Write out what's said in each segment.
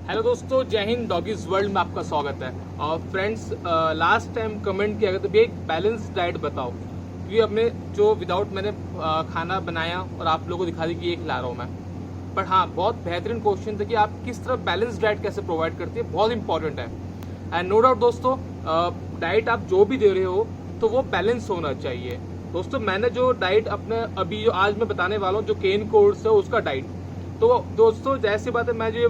Hello दोस्तों, जय Hind. Doggies world में आपका स्वागत है। और फ्रेंड्स, लास्ट टाइम कमेंट किया गया था, एक बैलेंस डाइट बताओ, क्योंकि अब मैं जो विदाउट मैंने खाना बनाया और आप लोगों को दिखा दी कि ये खिला रहा हूँ मैं। पर हाँ, बहुत बेहतरीन क्वेश्चन था कि आप किस तरह बैलेंस डाइट कैसे प्रोवाइड करती है, बहुत इंपॉर्टेंट है। एंड नो डाउट दोस्तों, डाइट आप जो भी दे रहे हो तो वो बैलेंस होना चाहिए। दोस्तों, मैंने जो डाइट अपने अभी जो आज मैं बताने वाला हूँ, जो केन कोर्स है उसका डाइट, तो दोस्तों जैसी बात है, मैं जो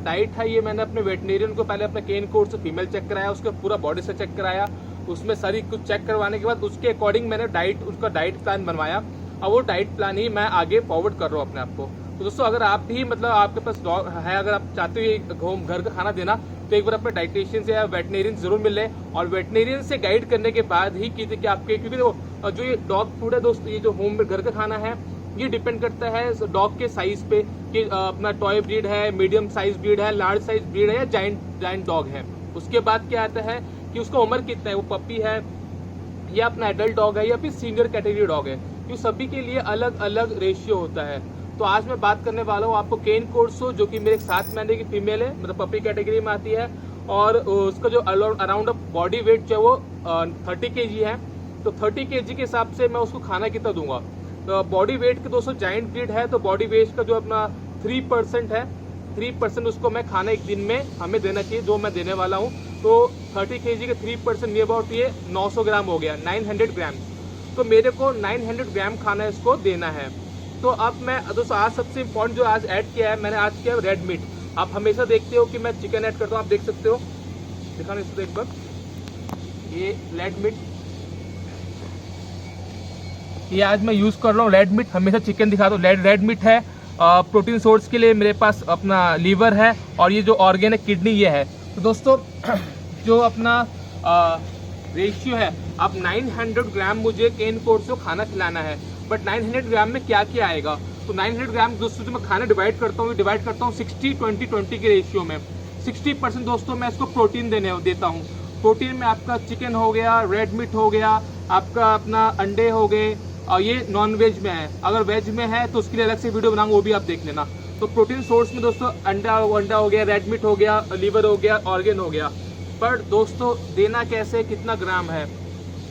डाइट है ये मैंने अपने वेटनेरियन को पहले अपने केन कोर्स से फीमेल चेक कराया, उसके पूरा बॉडी से चेक कराया, उसमें सारी कुछ चेक करवाने के बाद उसके अकॉर्डिंग मैंने उसका डाइट प्लान बनवाया। और वो डाइट प्लान ही मैं आगे फॉरवर्ड कर रहा हूँ अपने आप को। तो दोस्तों, अगर आप भी मतलब आपके पास डॉग है, अगर आप चाहते हो घर का खाना देना, तो एक बार अपने डाइटिशियन से या वेटनेरियन जरूर मिल ले, और वेटनेरियन से गाइड करने के बाद ही कीजिए कि आपके, क्योंकि जो ये डॉग फूड है दोस्तों, ये जो होम घर का खाना है, ये डिपेंड करता है डॉग के साइज पे कि अपना टॉय ब्रीड है, मीडियम साइज ब्रीड है, लार्ज साइज ब्रीड है या जाइंट डॉग है। उसके बाद क्या आता है कि उसका उम्र कितना है, वो पपी है या अपना एडल्ट डॉग है या फिर सीनियर कैटेगरी डॉग है, क्योंकि सभी के लिए अलग अलग रेशियो होता है। तो आज मैं बात करने वाला हूँ आपको केन कोर्सो, जो कि मेरे 7 महीने की फीमेल है, मतलब पपी कैटेगरी में आती है, और उसका जो अराउंड बॉडी वेट जो है वो 30 kg है। तो 30 kg के हिसाब से मैं उसको खाना कितना दूंगा। तो बॉडी वेट के दोस्तों जाइंट ब्रीड है, तो बॉडी वेट का जो अपना 3% है, 3% उसको मैं खाना एक दिन में हमें देना चाहिए, जो मैं देने वाला हूँ। तो 30 kg के 3% नियर अबाउट ये 900 ग्राम हो गया, 900 ग्राम। तो मेरे को 900 ग्राम खाना इसको देना है। तो अब मैं दोस्तों आज सबसे इम्पोर्टेंट जो आज ऐड किया है, मैंने आज किया है रेड मीट। आप हमेशा देखते हो कि मैं चिकन ऐड करता हूँ, आप देख सकते हो, दिखाना इसको एक बार, ये रेड मीट, ये आज मैं यूज कर रहा हूँ रेड मीट। हमेशा चिकन दिखा दो, रेड मीट है। प्रोटीन सोर्स के लिए मेरे पास अपना लीवर है, और ये जो ऑर्गेन है किडनी ये है। तो दोस्तों जो अपना रेशियो है, अब 900 ग्राम मुझे केन कोर्स को खाना खिलाना है। बट 900 ग्राम में क्या क्या आएगा, तो 900 ग्राम दोस्तों जो मैं खाना डिवाइड करता हूँ 60-20-20 के रेशियो में। 60% दोस्तों मैं इसको प्रोटीन देता हूँ। प्रोटीन में आपका चिकन हो गया, रेड मीट हो गया, आपका अपना अंडे हो गए, और ये नॉन वेज में है। अगर वेज में है तो उसके लिए अलग से वीडियो बनाऊंगा, वो भी आप देख लेना। तो प्रोटीन सोर्स में दोस्तों अंडा हो गया, रेड मीट हो गया, लीवर हो गया, ऑर्गन हो गया। पर दोस्तों देना कैसे, कितना ग्राम है,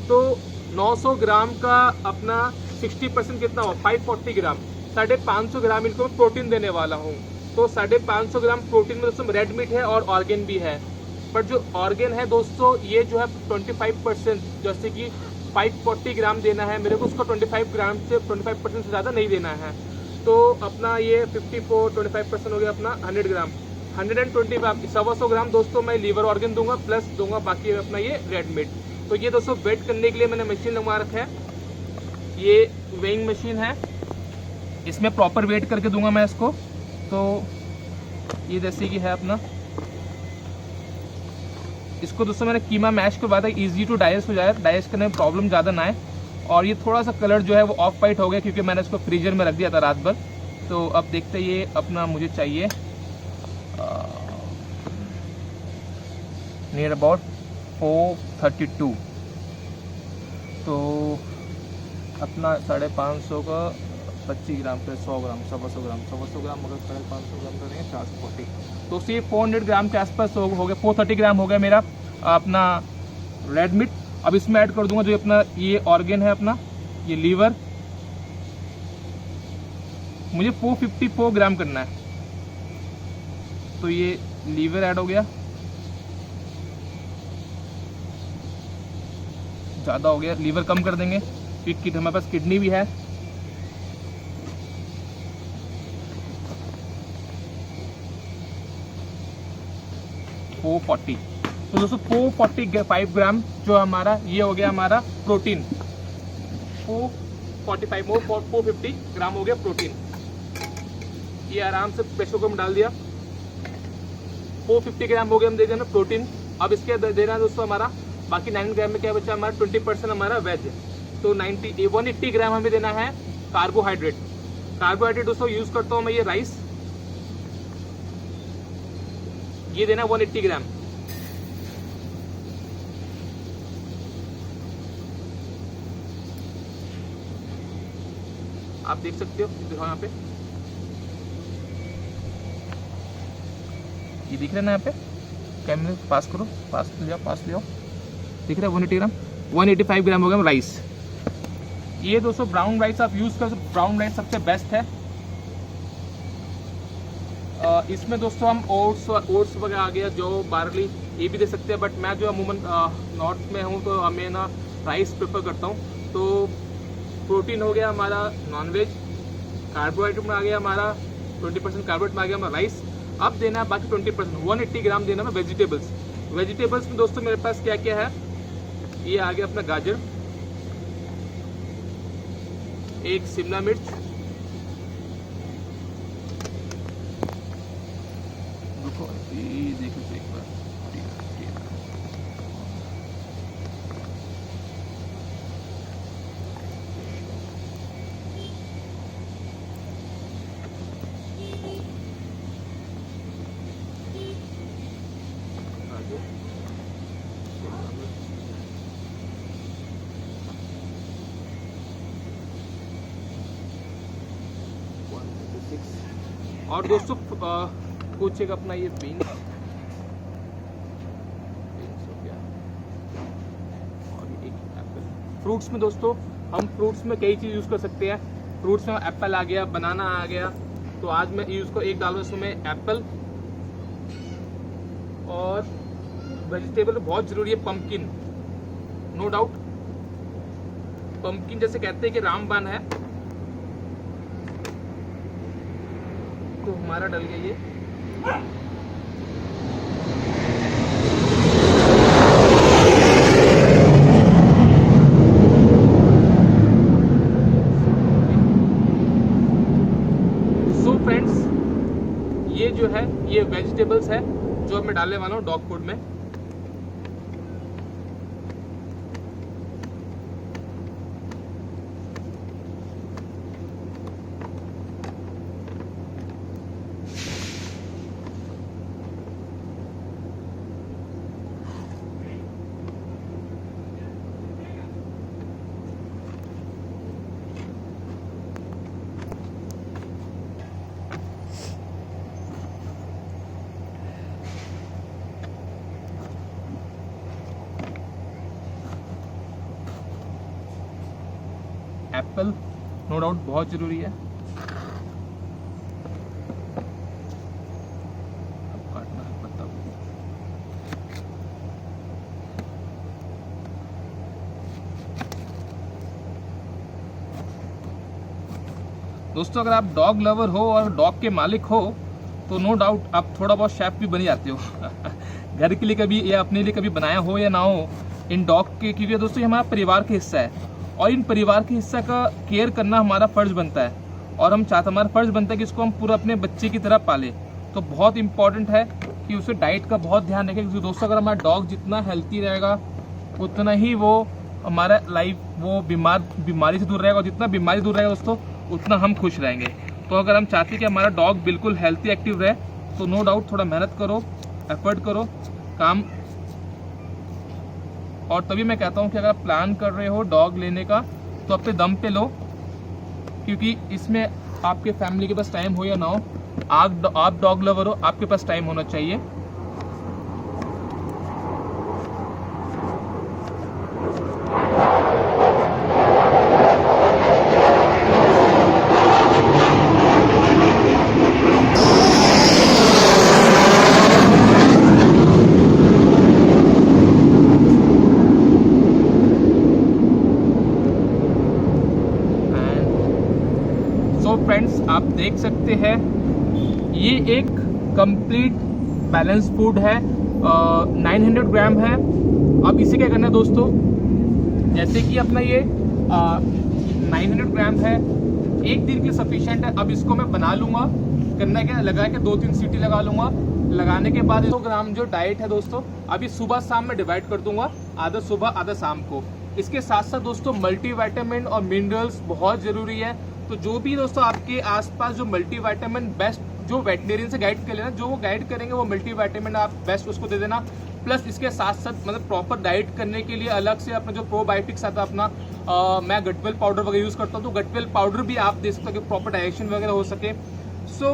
तो 900 ग्राम का अपना 60% कितना हो, 540 ग्राम, 550 ग्राम इनको मैं प्रोटीन देने वाला हूँ। तो 550 ग्राम प्रोटीन में दोस्तों रेड मीट है और ऑर्गन भी है। पर जो ऑर्गन है दोस्तों, ये जो है 25%, जैसे कि 540 ग्राम देना है मेरे को, उसको 25 ग्राम से 25% से ज़्यादा नहीं देना है। तो अपना ये 25% हो गया अपना 100 ग्राम, 125 125 ग्राम दोस्तों मैं लीवर ऑर्गन दूंगा, प्लस दूंगा बाकी अपना ये रेड मीट। तो ये दोस्तों वेट करने के लिए मैंने मशीन लगवा रखा है, ये वेइंग मशीन है, इसमें प्रॉपर वेट करके दूंगा मैं इसको। तो ये जैसे कि है अपना, इसको दोस्तों मैंने कीमा मैश करवाया था, इजी टू डाइजेस्ट हो जाए, डाइजेस्ट करने में प्रॉब्लम ज़्यादा ना आए। और ये थोड़ा सा कलर जो है वो ऑफ वाइट हो गया, क्योंकि मैंने इसको फ्रीजर में रख दिया था रात भर। तो अब देखते ये अपना मुझे चाहिए नियर अबाउट 432। तो अपना 550 का 25 ग्राम पे 100 ग्राम, 125 ग्राम, 125 ग्राम अगर 550 ग्राम करेंगे 440, तो ये 400 ग्राम के आसपास हो गया। 430 ग्राम हो गया मेरा अपना रेड मीट। अब इसमें ऐड कर दूंगा जो अपना ये ऑर्गन है, अपना ये लीवर, मुझे 454 ग्राम करना है। तो ये लीवर ऐड हो गया, ज़्यादा हो गया, लीवर कम कर देंगे क्योंकि हमारे पास किडनी भी है। तो दोस्तों 445 ग्राम जो हमारा ये हो गया हमारा प्रोटीन, 450 ग्राम हो गया प्रोटीन। ये आराम से प्रेशर कुकर में डाल दिया, 450 ग्राम हो गया हम दे देना प्रोटीन। अब इसके देना है दोस्तों हमारा बाकी 9 ग्राम में क्या बचा हमारा 20% हमारा वेज है। तो 180 ग्राम हमें देना है कार्बोहाइड्रेट। कार्बोहाइड्रेट दोस्तों यूज करता हूँ मैं ये राइस, ये देना 180 ग्राम। आप देख सकते हो, दिखाओ यहाँ पे ये दिख रहा है ना, यहाँ पे कैमरे पास करो, पास ले जाओ, दिख रहा है 180 ग्राम, 185 ग्राम हो गया राइस। ये दोस्तों ब्राउन राइस आप यूज़ कर सकते, ब्राउन राइस सबसे बेस्ट है। इसमें दोस्तों हम ओट्स वगैरह आ गया, जो बार्ली, ये भी दे सकते हैं, बट मैं जो अमूमन नॉर्थ में हूँ तो हमें ना राइस प्रेफर करता हूँ। तो प्रोटीन हो गया हमारा नॉनवेज, कार्बोहाइड्रेट में आ गया हमारा 20% कार्बोहाइड्रेट में आ गया हमारा राइस। अब देना है बाकी 20%, 180 ग्राम देना है वेजिटेबल्स। वेजिटेबल्स में दोस्तों मेरे पास क्या क्या है, ये आ गया अपना गाजर, एक शिमला मिर्च, देखो एक बार, और दोस्तों कुछ एक अपना ये बीन्स हो गया, और एक एप्पल। फ्रूट्स में दोस्तों हम फ्रूट्स में कई चीज़ यूज़ कर सकते हैं। फ्रूट्स में एप्पल आ गया, बनाना आ गया, तो आज मैं यूज़ को एक डालूँ इसमें एप्पल। और वेजिटेबल बहुत ज़रूरी है पम्पकिन, नो डाउट। पम्पकिन जैसे कहते हैं कि रामबाण है, तो हमारा डल गया ये। सो फ्रेंड्स, ये जो है ये वेजिटेबल्स है जो मैं डालने वाला हूँ डॉग फूड में। एप्पल नो डाउट बहुत ज़रूरी है। अब काटना है पत्ता। दोस्तों अगर आप डॉग लवर हो और डॉग के मालिक हो तो नो डाउट आप थोड़ा बहुत शेफ भी बन जाते हो घर के लिए कभी या अपने लिए कभी बनाया हो या ना हो, इन डॉग के, क्योंकि दोस्तों ये हमारा परिवार का हिस्सा है और इन परिवार के हिस्सा का केयर करना हमारा फर्ज बनता है और हम चाहते, हमारा फर्ज बनता है कि इसको हम पूरा अपने बच्चे की तरह पालें। तो बहुत इंपॉर्टेंट है कि उसे डाइट का बहुत ध्यान रखें, क्योंकि दोस्तों अगर हमारा डॉग जितना हेल्थी रहेगा उतना ही वो हमारा लाइफ वो बीमारी से दूर रहेगा, और जितना बीमारी दूर रहेगा दोस्तों उतना हम खुश रहेंगे। तो अगर हम चाहते हैं कि हमारा डॉग बिल्कुल हेल्थी एक्टिव रहे तो नो डाउट थोड़ा मेहनत करो, एफर्ट करो काम। और तभी मैं कहता हूँ कि अगर आप प्लान कर रहे हो डॉग लेने का तो अपने दम पे लो, क्योंकि इसमें आपके फैमिली के पास टाइम हो या ना हो, आप डॉग लवर हो, आपके पास टाइम होना चाहिए। फ्रेंड्स आप देख सकते हैं ये एक कंप्लीट बैलेंस फूड है, 900 ग्राम है। अब इसे क्या करना है दोस्तों, जैसे कि अपना ये 900 ग्राम है, एक दिन के लिए सफिशिएंट है। अब इसको मैं बना लूँगा, करना क्या, लगा के 2-3 सीटी लगा लूँगा। लगाने के बाद 100 ग्राम जो डाइट है दोस्तों, अभी सुबह शाम में डिवाइड कर दूंगा, आधा सुबह आधा शाम को। इसके साथ साथ दोस्तों मल्टीविटामिन और मिनरल्स बहुत ज़रूरी है। तो जो भी दोस्तों आपके आसपास जो मल्टीविटामिन बेस्ट, जो वेटनेरियन से गाइड कर लेना, जो वो गाइड करेंगे वो मल्टीविटामिन आप बेस्ट उसको दे देना। प्लस इसके साथ साथ मतलब प्रॉपर डाइट करने के लिए अलग से अपना जो प्रोबायोटिक्स आता है अपना, मैं गटवेल पाउडर वगैरह यूज़ करता हूँ, तो गटवेल पाउडर भी आप दे सकते हो कि प्रॉपर डाइजेशन वगैरह हो सके। सो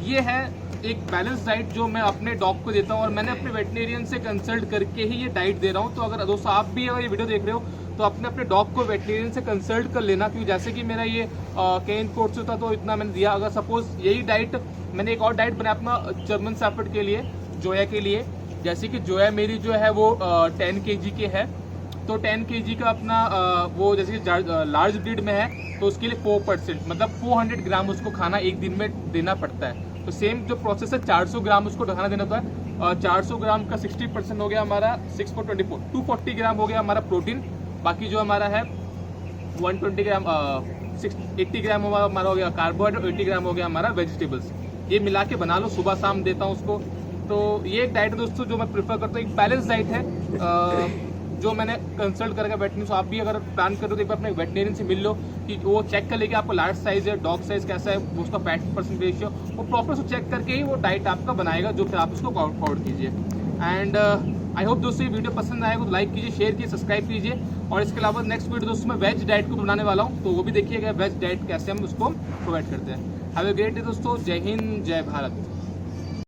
ये है एक बैलेंस डाइट जो मैं अपने डॉग को देता हूँ, और मैंने अपने वेटनेरियन से कंसल्ट करके ही ये डाइट दे रहा हूँ। तो अगर दोस्तों आप भी अगर ये वीडियो देख रहे हो तो अपने डॉग को वेटनेरियन से कंसल्ट कर लेना, क्योंकि जैसे कि मेरा ये केन कोर्स था तो इतना मैंने दिया। अगर सपोज यही डाइट मैंने एक और डाइट बनाया अपना जर्मन शेफर्ड के लिए, जोया के लिए, जैसे कि जोया मेरी जो है वो 10 kg के है, तो 10 kg का अपना वो जैसे कि लार्ज ब्रीड में है तो उसके लिए 4% मतलब 400 ग्राम उसको खाना एक दिन में देना पड़ता है। तो सेम जो प्रोसेस है 400 ग्राम उसको खाना देना होता है। 400 ग्राम का 60% हो गया हमारा 6 for 24, 240 ग्राम हो गया हमारा प्रोटीन। बाकी जो हमारा है 120 ग्राम 80 ग्राम हमारा हो गया कार्बोहाइड्रेट, 80 ग्राम हो गया हमारा वेजिटेबल्स। ये मिला के बना लो, सुबह शाम देता हूँ उसको। तो ये एक डाइट है दोस्तों जो मैं प्रेफर करता हूँ, एक बैलेंस डाइट है जो मैंने कंसल्ट करके वेटनेरियन। सो आप भी अगर प्लान कर रहे हो तो एक बार अपने वेटनेरियन से मिल लो कि वो चेक कर ले कि आपको लार्ज साइज है, डॉग साइज कैसा है, उसका फैट परसेंट रेशियो, वो प्रॉपर से चेक करके ही वो डाइट आपका बनाएगा जो फिर आप उसको फॉरवर्ड कीजिए। एंड आई होप दोस्तों ये वीडियो पसंद आएगा तो लाइक कीजिए, शेयर कीजिए, सब्सक्राइब कीजिए। और इसके अलावा नेक्स्ट वीडियो दोस्तों मैं वेज डाइट को बनाने वाला हूँ, तो वो भी देखिएगा वेज डाइट कैसे हम उसको प्रोवाइड करते हैं। हैव अ ग्रेट डे दोस्तों, जय हिंद, जय भारत।